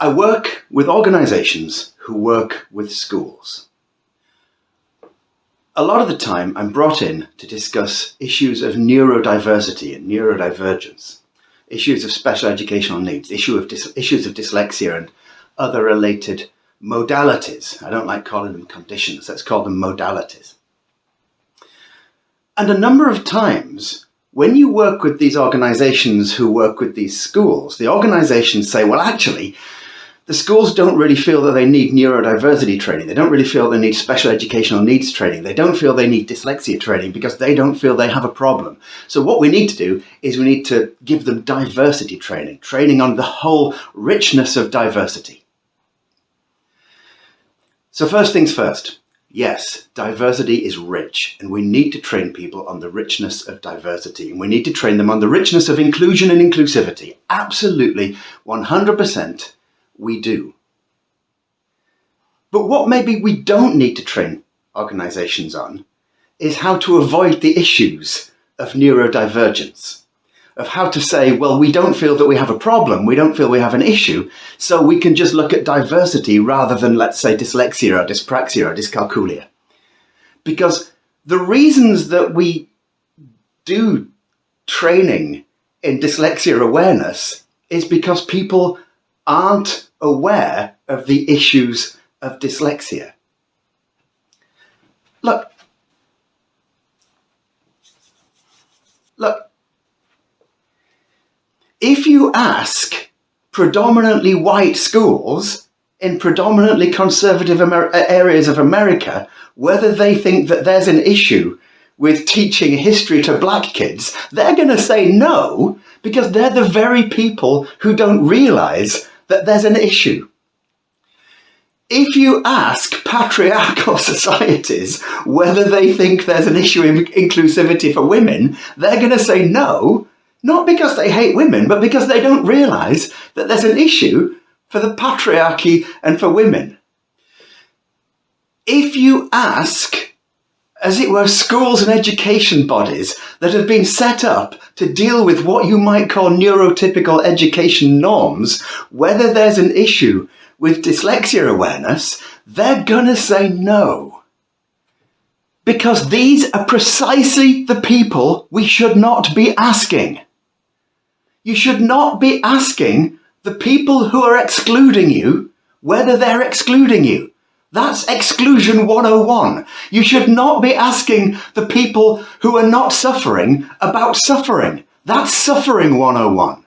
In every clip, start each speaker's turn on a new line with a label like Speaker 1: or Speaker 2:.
Speaker 1: I work with organizations who work with schools. A lot of the time I'm brought in to discuss issues of neurodiversity and neurodivergence, issues of special educational needs, issues of dyslexia and other related modalities. I don't like calling them conditions, let's call them modalities. And a number of times when you work with these organizations who work with these schools, the organizations say, well, actually, the schools don't really feel that they need neurodiversity training. They don't really feel they need special educational needs training. They don't feel they need dyslexia training because they don't feel they have a problem. So what we need to do is we need to give them diversity training, training on the whole richness of diversity. So first things first, yes, diversity is rich, and we need to train people on the richness of diversity, and we need to train them on the richness of inclusion and inclusivity. Absolutely, 100%. We do. But what maybe we don't need to train organizations on is how to avoid the issues of neurodivergence, of how to say, well, we don't feel that we have a problem, we don't feel we have an issue, so we can just look at diversity rather than, let's say, dyslexia or dyspraxia or dyscalculia. Because the reasons that we do training in dyslexia awareness is because people aren't aware of the issues of dyslexia. Look, if you ask predominantly white schools in predominantly conservative areas of America whether they think that there's an issue with teaching history to black kids, they're going to say no, because they're the very people who don't realize that there's an issue. If you ask patriarchal societies whether they think there's an issue in inclusivity for women, they're going to say no, not because they hate women, but because they don't realize that there's an issue for the patriarchy and for women. If you ask, as it were, schools and education bodies that have been set up to deal with what you might call neurotypical education norms, whether there's an issue with dyslexia awareness, they're gonna say no. Because these are precisely the people we should not be asking. You should not be asking the people who are excluding you whether they're excluding you. That's exclusion 101. You should not be asking the people who are not suffering about suffering. That's suffering 101.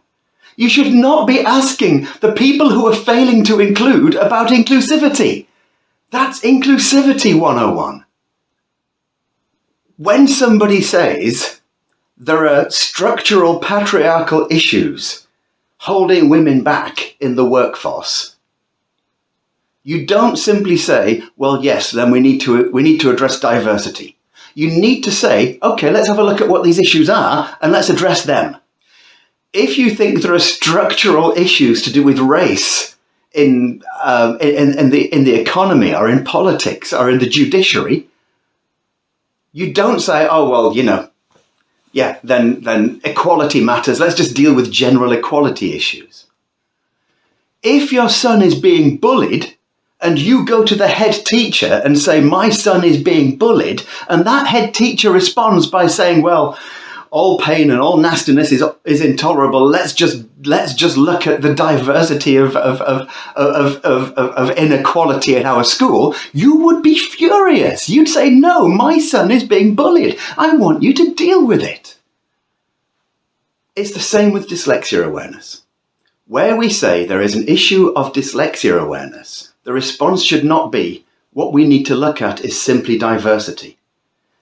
Speaker 1: You should not be asking the people who are failing to include about inclusivity. That's inclusivity 101. When somebody says there are structural patriarchal issues holding women back in the workforce, you don't simply say, well, yes, then we need to address diversity. You need to say, okay, let's have a look at what these issues are and let's address them. If you think there are structural issues to do with race in the economy or in politics or in the judiciary, you don't say, oh, well, then equality matters. Let's just deal with general equality issues. If your son is being bullied, and you go to the head teacher and say, my son is being bullied, and that head teacher responds by saying, well, all pain and all nastiness is intolerable. Let's just look at the diversity of inequality in our school. You would be furious. You'd say, no, my son is being bullied. I want you to deal with it. It's the same with dyslexia awareness. Where we say there is an issue of dyslexia awareness, the response should not be, what we need to look at is simply diversity.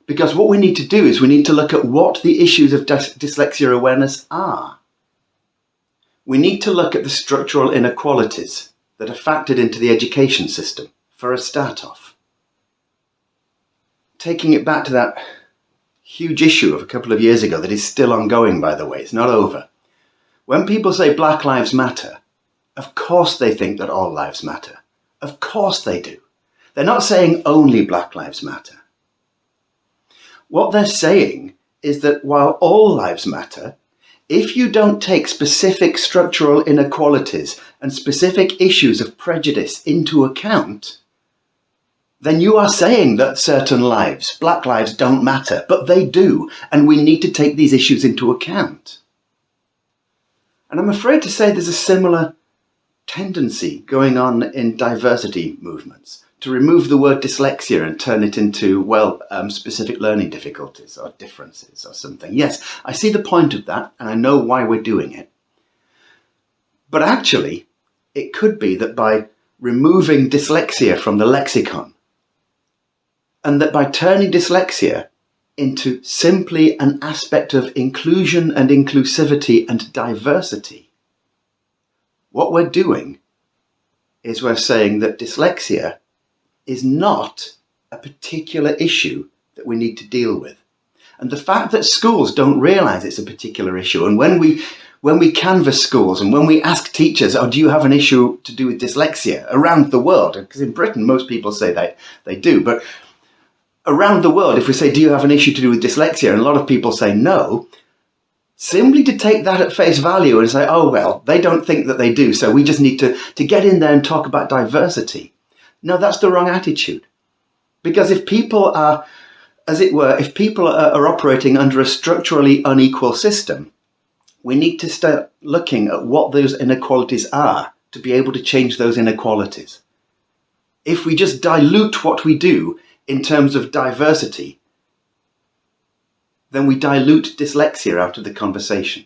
Speaker 1: Because what we need to do is we need to look at what the issues of dyslexia awareness are. We need to look at the structural inequalities that are factored into the education system for a start off. Taking it back to that huge issue of a couple of years ago that is still ongoing, by the way, it's not over. When people say Black Lives Matter, of course they think that all lives matter. Of course they do. They're not saying only Black Lives Matter. What they're saying is that while all lives matter, If you don't take specific structural inequalities and specific issues of prejudice into account, then you are saying that certain lives, black lives, don't matter, but they do, and we need to take these issues into account. And I'm afraid to say there's a similar tendency going on in diversity movements, to remove the word dyslexia and turn it into, specific learning difficulties or differences or something. Yes, I see the point of that, and I know why we're doing it. But actually, it could be that by removing dyslexia from the lexicon, and that by turning dyslexia into simply an aspect of inclusion and inclusivity and diversity, what we're doing is we're saying that dyslexia is not a particular issue that we need to deal with. And the fact that schools don't realise it's a particular issue, and when we canvass schools and when we ask teachers, do you have an issue to do with dyslexia around the world? Because in Britain, most people say they do, but around the world, if we say, do you have an issue to do with dyslexia? And a lot of people say no. Simply to take that at face value and say, they don't think that they do, so we just need to get in there and talk about diversity. No, that's the wrong attitude. Because if people are, operating under a structurally unequal system, we need to start looking at what those inequalities are to be able to change those inequalities. If we just dilute what we do in terms of diversity, then we dilute dyslexia out of the conversation.